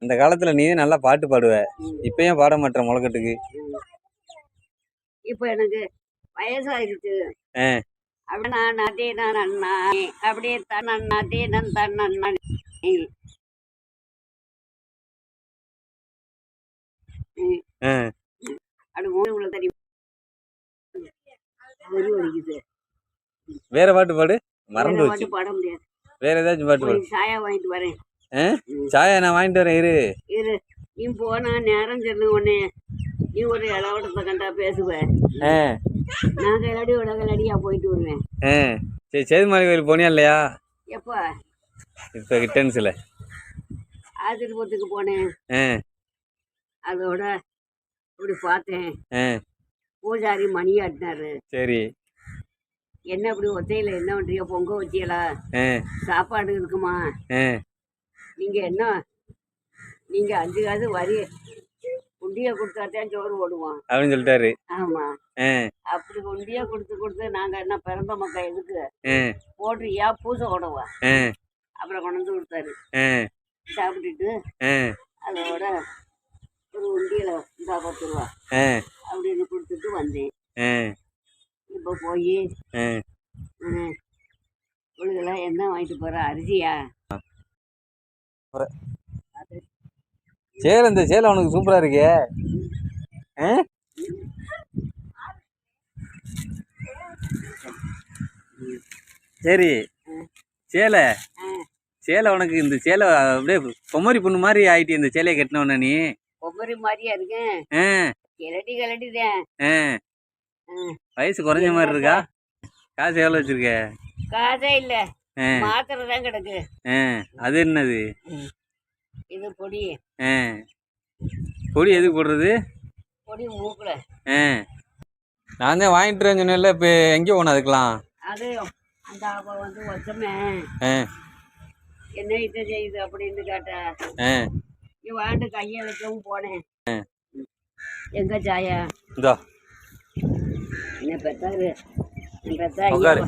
அந்த காலத்துல நீ நல்லா பாட்டு பாடுவ, இப்ப ஏன் பாட மாட்டேற முளைக்கட்டுக்கு? இப்ப எனக்கு வயசாயிருச்சு. அப்படின்னா நதே நான் அண்ணா அப்படியே தன் அண்ணா தே நன் தன் அண்ணா அப்படி மூணு உள்ள தெரியும். வேற பாட்டு பாடு, மறந்து பாட்டு பாட முடியாது. வேற ஏதாச்சும் பாட்டு பாடு. சாயா வாங்கிட்டு வரேன். சாயா நான் வாங்கிட்டு வரேன், இரு இரு. நீ போனா நேரம் சொல்லு. உடனே நீ ஒரு இளவட்டத்தை கண்டா பேசுவேன். நான் கலடி உலகலடியா போயிட்டு வருவேன். சரி, சேதுமலை கோயில் போனியா இல்லையா? எப்ப? இப்ப கிட்டன்ஸ்ல ஆசிரியத்துக்கு போனேன். அதோட இப்படி பார்த்தேன். பூஜாரி மணி ஆட்டினாரு. சரி, என்ன இப்படி ஒத்தையில என்ன பண்றீங்க? பொங்க வச்சியலா? சாப்பாடு இருக்குமா? நீங்க என்ன, நீங்க 5 காசு வரி உண்டிய கொடுத்தாத்தான் சோறு போடுவோம் அப்படின்னு சொல்லிட்டாரு. ஆமா, அப்படி உண்டிய கொடுத்து நாங்க என்ன பிறந்த மக்கள் எதுக்கு போடுறியா? பூசை உடவா? அப்புறம் கொண்டு வந்து கொடுத்தாரு. சாப்பிட்டுட்டு அதோட ஒரு உண்டியில 10 ரூபா அப்படின்னு கொடுத்துட்டு வந்தேன். இப்ப போய் உங்களுக்கெல்லாம் என்ன வாங்கிட்டு போற? அரிசியா? சேலை, இந்த சேலை உனக்கு சூப்பரா இருக்கே. சரி, சேலை சேலை உனக்கு, இந்த சேலை அப்படியே பொம்மரி பொண்ணு மாதிரி ஆயிட்டு. இந்த சேலையை கட்டினவன நீ பொம்மரி மாதிரியா இருக்கேன். கிளட்டிதான். வயசு குறைஞ்ச மாதிரி இருக்கா? காசு எவ்வளவு வச்சிருக்க? காசே இல்ல, மாத்திரை தான் கிடக்கு. அது என்னது? இது பொடி. பொடி எதுக்கு போடுறது? பொடி மூக்குல. நான் தான் வாங்கிட்டு சொன்னேன்ல. இப்போ எங்கே போன அதுக்கெல்லாம்? அது அந்த அவ வந்து வச்சமே என்ன இதை செய்யுது அப்படின்னு கேட்டா, நீ வாண்டு கையை வைக்கவும் போனேன். எங்க சாயா? இதோ என்ன பெத்தாரு? உட்காரு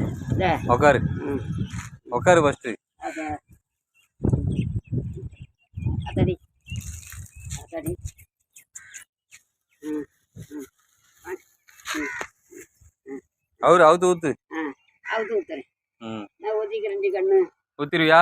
உட்காரு உட்காரு ஃபர்ஸ்ட். அதடி அதடி. அவரு அவுத்து ஊத்து. அவுத்து ஊத்துறேன். நான் ஊத்திக்கிறேன். கண்ணு ஊத்திருவியா?